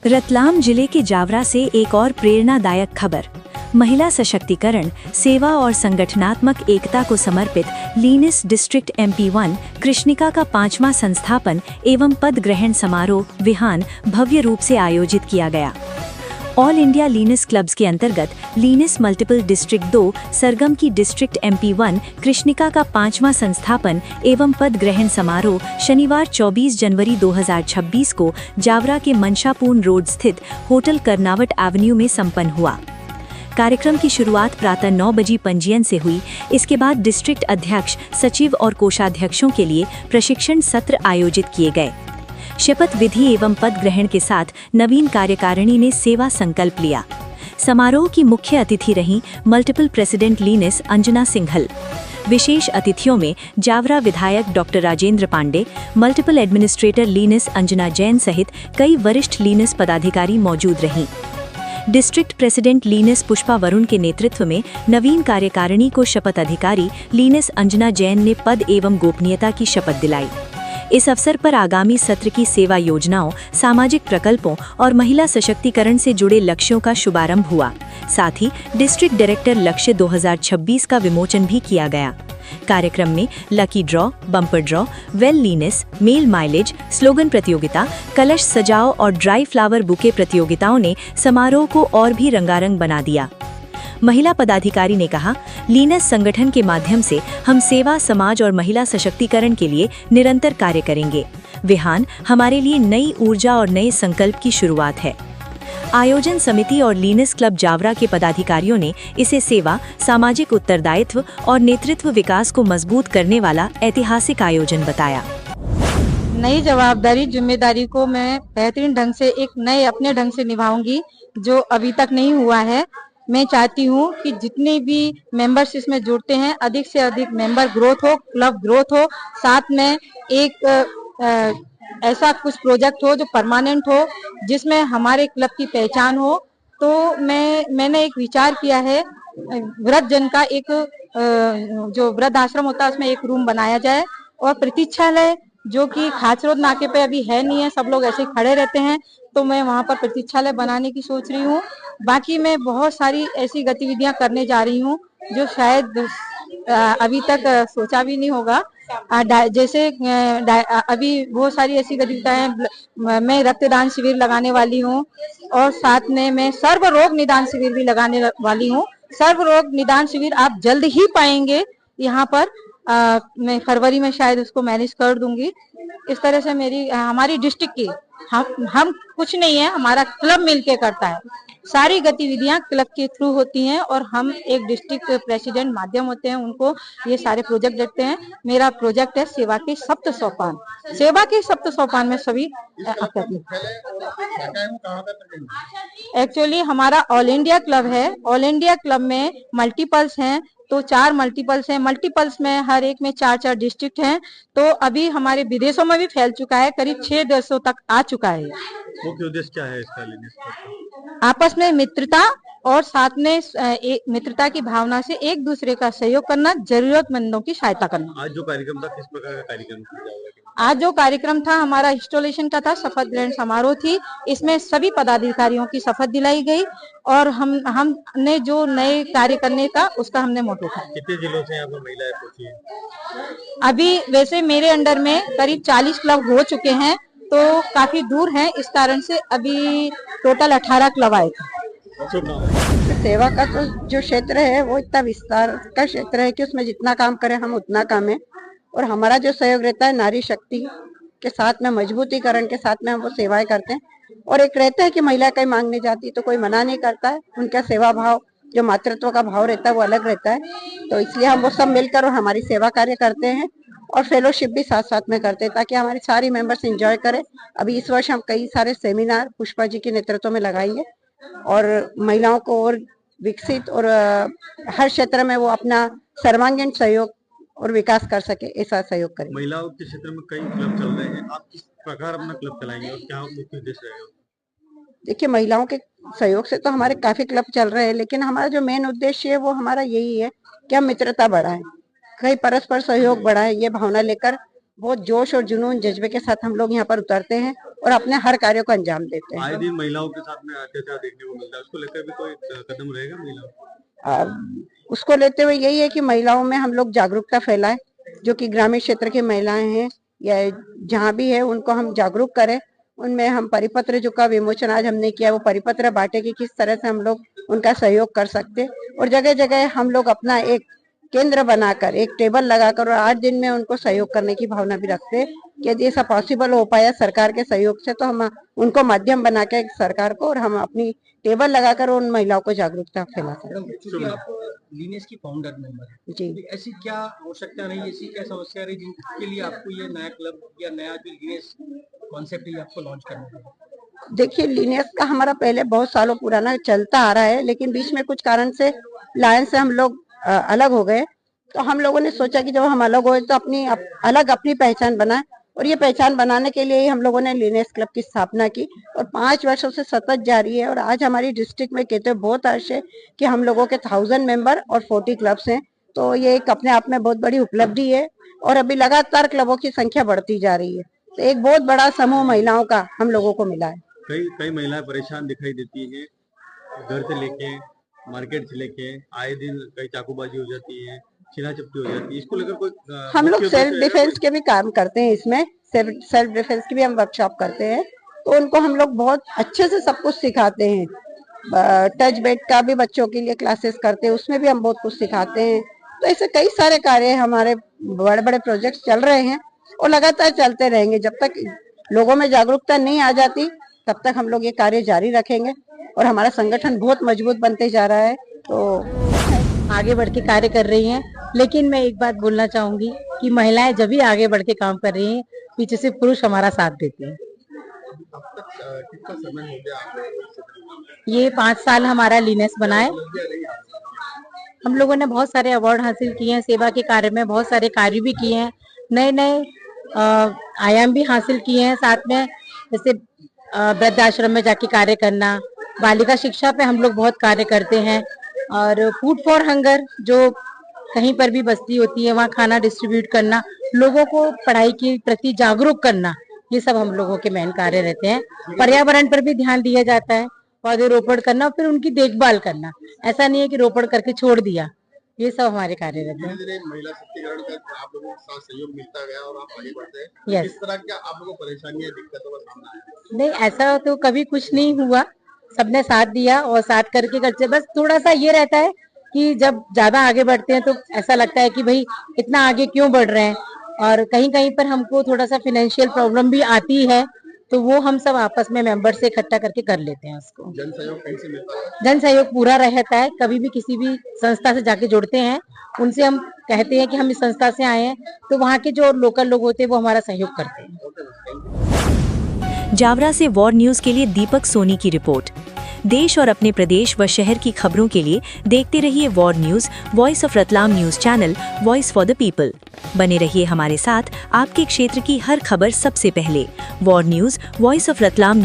रतलाम जिले के जावरा से एक और प्रेरणादायक खबर। महिला सशक्तिकरण, सेवा और संगठनात्मक एकता को समर्पित लीनिस डिस्ट्रिक्ट MP1 कृष्णिका का 5वां संस्थापन एवं पद ग्रहण समारोह विहान भव्य रूप से आयोजित किया गया। ऑल इंडिया लीनिस क्लब्स के अंतर्गत लीनिस मल्टीपल डिस्ट्रिक्ट 2 सरगम की डिस्ट्रिक्ट MP1 कृष्णिका का 5वां संस्थापन एवं पद ग्रहण समारोह शनिवार 24 जनवरी 2026 को जावरा के मंशापूर्ण रोड स्थित होटल कर्नावट एवेन्यू में संपन्न हुआ। कार्यक्रम की शुरुआत प्रातः 9 बजे पंजीयन से हुई। इसके बाद डिस्ट्रिक्ट अध्यक्ष, सचिव और कोषाध्यक्षों के लिए प्रशिक्षण सत्र आयोजित किए गए। शपथ विधि एवं पद ग्रहण के साथ नवीन कार्यकारिणी ने सेवा संकल्प लिया। समारोह की मुख्य अतिथि रहीं multiple president lioness Anjana Singhal. विशेष अतिथियों में जावरा विधायक doctor Rajendra Pandey, multiple administrator lioness Anjana Jain सहित कई वरिष्ठ लीनिस पदाधिकारी मौजूद रहीं। District president lioness Pushpa Varun के नेतृत्व में नवीन कार्यकारिणी को शपथ अधिकारी लीनिस अंजना जैन ने पद एवं गोपनीयता की शपथ दिलाई। इस अवसर पर आगामी सत्र की सेवा योजनाओं, सामाजिक प्रकल्पों और महिला सशक्तिकरण से जुड़े लक्ष्यों का शुभारंभ हुआ। साथ ही डिस्ट्रिक्ट डायरेक्टर लक्ष्य 2026 का विमोचन भी किया गया। कार्यक्रम में lucky draw, bumper draw, well lioness, male mileage, slogan प्रतियोगिता, कलश सजाओ और ड्राई फ्लावर बुके प्रतियोगिताओं ने समारोह को और भी रंगारंग बना दिया। महिला पदाधिकारी ने कहा, लीनिस संगठन के माध्यम से हम सेवा, समाज और महिला सशक्तिकरण के लिए निरंतर कार्य करेंगे। विहान हमारे लिए नई ऊर्जा और नए संकल्प की शुरुआत है। आयोजन समिति और लीनिस क्लब जावरा के पदाधिकारियों ने इसे सेवा, सामाजिक उत्तरदायित्व और नेतृत्व विकास को मजबूत करने वाला ऐतिहासिक आयोजन बताया। नई जवाबदारी, जिम्मेदारी को मैं बेहतरीन ढंग से एक नए अपने ढंग से निभाऊंगी, जो अभी तक नहीं हुआ है। मैं चाहती हूँ कि जितने भी मेंबर्स इसमें जुड़ते हैं, अधिक से अधिक मेंबर ग्रोथ हो, क्लब ग्रोथ हो, साथ में एक ऐसा कुछ प्रोजेक्ट हो जो परमानेंट हो, जिसमें हमारे क्लब की पहचान हो। तो मैंने एक विचार किया है, वृद्ध जन का एक जो वृद्ध आश्रम होता है उसमें एक रूम बनाया जाए और प्रतीक्षालय, जो कि खाचरोद नाके पे अभी है नहीं है, सब लोग ऐसे ही खड़े रहते हैं, तो मैं वहां पर प्रतीक्षालय बनाने की सोच रही हूँ। बाकी मैं बहुत सारी ऐसी गतिविधियां करने जा रही हूँ जो शायद अभी तक सोचा भी नहीं होगा। जैसे अभी बहुत सारी ऐसी गतिविधियां हैं। मैं रक्तदान शिविर लगाने वाली हूँ और साथ में मैं सर्व रोग निदान शिविर भी लगाने वाली हूँ। सर्व रोग निदान शिविर आप जल्द ही पाएंगे यहाँ पर। मैं फरवरी में शायद उसको मैनेज कर दूंगी। इस तरह से हमारी डिस्ट्रिक्ट की हम कुछ नहीं है, हमारा क्लब मिलके करता है। सारी गतिविधियां क्लब के थ्रू होती हैं और हम एक डिस्ट्रिक्ट प्रेसिडेंट माध्यम होते हैं, उनको ये सारे प्रोजेक्ट देते हैं। मेरा प्रोजेक्ट है सेवा के सप्त सोपान। सेवा के सप्त सोपान में सभी एक्चुअली हमारा ऑल इंडिया क्लब है। ऑल इंडिया क्लब में मल्टीपल्स हैं, तो 4 मल्टीपल्स हैं। मल्टीपल्स में हर एक में 4-4 डिस्ट्रिक्ट हैं। तो अभी हमारे विदेशों में भी फैल चुका है, करीब 6 देशों तक आ चुका है। मुख्य उद्देश्य क्या है इसका लीनिस का? आपस में मित्रता और साथ में मित्रता की भावना से एक दूसरे का सहयोग करना, जरूरतमंदों की सहायता करना। आज जो कार्यक्रम था, किस प्रकार का कार्यक्रम था? आज जो कार्यक्रम था हमारा इंस्टॉलेशन का था, शपथ ग्रहण समारोह थी। इसमें सभी पदाधिकारियों की शपथ दिलाई गई और हमने जो नए कार्य करने का उसका हमने मोटो उठाया। कितने जिलों से यहाँ पर महिलाएं पहुंची हैं? अभी वैसे मेरे अंडर में करीब 40 क्लब हो चुके हैं, तो काफी दूर हैं, इस कारण से अभी टोटल 18 क्लब आए थे। सेवा का तो जो क्षेत्र है वो इतना विस्तार का क्षेत्र है कि उसमें जितना काम करें हम उतना काम है। और हमारा जो सहयोग रहता है नारी शक्ति के साथ में, मजबूतीकरण के साथ में हम वो सेवाएं करते हैं। और एक रहता है कि महिला कहीं मांगने जाती तो कोई मना नहीं करता है, उनका सेवा भाव, जो मातृत्व का भाव रहता है वो अलग रहता है। तो इसलिए हम वो सब मिलकर और हमारी सेवा कार्य करते हैं और फेलोशिप भी साथ साथ में करते हैं, ताकि हमारी सारी मेंबर्स एंजॉय करें। अभी इस वर्ष हम कई सारे सेमिनार पुष्पा जी के नेतृत्व में लगाएंगे और महिलाओं को और विकसित और हर क्षेत्र में वो अपना सर्वांगीण सहयोग और विकास कर सके, ऐसा सहयोग करें। महिलाओं के क्षेत्र में कई क्लब चल रहे हैं, आप किस प्रकार अपना क्लब चलाएंगे और क्या मुख्य उद्देश्य रहेगा? देखिए, महिलाओं के सहयोग से तो हमारे काफी क्लब चल रहे हैं, लेकिन हमारा जो मेन उद्देश्य है वो हमारा यही है कि हम मित्रता बढ़ाएं, कई परस्पर सहयोग बढ़ाएं। ये भावना लेकर बहुत जोश और जुनून, जज्बे के साथ हम लोग यहाँ पर उतरते हैं और अपने हर कार्य को अंजाम देते हैं। आए दिन महिलाओं के साथ में अत्याचार देखने को मिलता है, उसको लेकर भी कोई कदम रहेगा महिलाओं? उसको लेते हुए यही है कि महिलाओं में हम लोग जागरूकता फैलाएं, जो कि ग्रामीण क्षेत्र की महिलाएं हैं या जहाँ भी है उनको हम जागरूक करें। उनमें हम परिपत्र जो का विमोचन आज हमने किया, वो परिपत्र बांटे कि किस तरह से हम लोग उनका सहयोग कर सकते, और जगह जगह हम लोग अपना एक केंद्र बनाकर एक टेबल लगाकर और 8 दिन में उनको सहयोग करने की भावना भी रखते हैं कि यदि ऐसा पॉसिबल हो पाया सरकार के सहयोग से तो हम उनको माध्यम बना के सरकार को, और हम अपनी टेबल लगाकर उन महिलाओं को जागरूकता फैला सकते हैं। क्योंकि आप लीनेस की फाउंडर मेंबर हैं, जी, तो ऐसी क्या आवश्यकता रही, ऐसी क्या समस्या रही जिनके लिए आपको ये नया क्लब या नया जो लीनेस कॉन्सेप्ट है आपको लॉन्च करना पड़ा? देखिए लीनियस का हमारा पहले बहुत सालों पुराना चलता आ रहा है, लेकिन बीच में कुछ कारण से लायंस से हम लोग अलग हो गए। तो हम लोगों ने सोचा कि जब हम अलग हुए तो अपनी पहचान बनाए, और ये पहचान बनाने के लिए ही हम लोगों ने लीनियस क्लब की स्थापना की, और 5 वर्षों से सतत जारी है। और आज हमारी डिस्ट्रिक्ट में कहते हैं बहुत अर्श है कि हम लोगों के 1000 मेंबर और 40 क्लब्स हैं, तो ये एक अपने आप में बहुत बड़ी उपलब्धि है। और अभी लगातार क्लबों की संख्या बढ़ती जा रही है, तो एक बहुत बड़ा समूह महिलाओं का हम लोगों को मिला है। कई महिलाएं परेशान दिखाई देती है, घर से लेके मार्केट से लेके आए दिन कई चाकूबाजी हो जाती है, छीना झपटी हो जाती है, इसको लेकर कोई हम लोग सेल्फ डिफेंस के भी काम करते हैं, इसमें सेल्फ डिफेंस की भी हम वर्कशॉप करते हैं, तो उनको हम लोग बहुत अच्छे से सब कुछ सिखाते हैं। टच बेड का भी बच्चों के लिए क्लासेस करते हैं, उसमें भी हम बहुत कुछ सिखाते हैं। तो ऐसे कई सारे कार्य हमारे बड़े बड़े प्रोजेक्ट्स चल रहे हैं और लगातार चलते रहेंगे। जब तक लोगों में जागरूकता नहीं आ जाती तब तक हम लोग ये कार्य जारी रखेंगे, और हमारा संगठन बहुत मजबूत बनते जा रहा है। तो आगे बढ़ के कार्य कर रही हैं, लेकिन मैं एक बात बोलना चाहूंगी कि महिलाएं जब भी आगे बढ़ के काम कर रही हैं, पीछे से पुरुष हमारा साथ देते हैं। कितना समय हो गया? ये 5 साल हमारा लीनेस बना है। हम लोगों ने बहुत सारे अवार्ड हासिल किए हैं, सेवा के कार्य में बहुत सारे कार्य भी किए हैं, नए नए आयाम भी हासिल किए हैं। साथ में जैसे वृद्ध आश्रम में जाके कार्य करना, बालिका शिक्षा पे हम लोग बहुत कार्य करते हैं, और फूड फॉर हंगर जो कहीं पर भी बस्ती होती है वहाँ खाना डिस्ट्रीब्यूट करना, लोगों को पढ़ाई के प्रति जागरूक करना, ये सब हम लोगों के मेन कार्य रहते हैं। पर्यावरण पर भी ध्यान दिया जाता है, पौधे रोपण करना, फिर उनकी देखभाल करना। ऐसा नहीं है कि रोपण करके छोड़ दिया, ये सब हमारे कार्य रहते हैं। धीरे-धीरे महिला सशक्तिकरण का आप लोगों के साथ सहयोग मिलता गया और आप आगे बढ़ते हैं। Yes. किस तरह क्या आप लोगों को परेशानियां, दिक्कतों का सामना है? नहीं, ऐसा तो कभी कुछ नहीं हुआ, सबने साथ दिया और साथ करके करते। बस थोड़ा सा ये रहता है कि जब ज्यादा आगे बढ़ते हैं तो ऐसा लगता है कि भाई इतना आगे क्यों बढ़ रहे हैं, और कहीं कहीं पर हमको थोड़ा सा फाइनेंशियल प्रॉब्लम भी आती है, तो वो हम सब आपस में मेंबर से इकट्ठा करके कर लेते हैं उसको। जन सहयोग कैसे मिलता है? जन सहयोग पूरा रहता है। कभी भी किसी भी संस्था से जाके जुड़ते हैं, उनसे हम कहते हैं कि हम इस संस्था से आए हैं, तो वहाँ के जो लोकल लोग होते हैं वो हमारा सहयोग करते हैं। जावरा से वॉर न्यूज के लिए दीपक सोनी की रिपोर्ट। देश और अपने प्रदेश व शहर की खबरों के लिए देखते रहिए war news, voice of Ratlam news channel, voice for the people. बने रहिए हमारे साथ, आपके क्षेत्र की हर खबर सबसे पहले। War news, voice of Ratlam.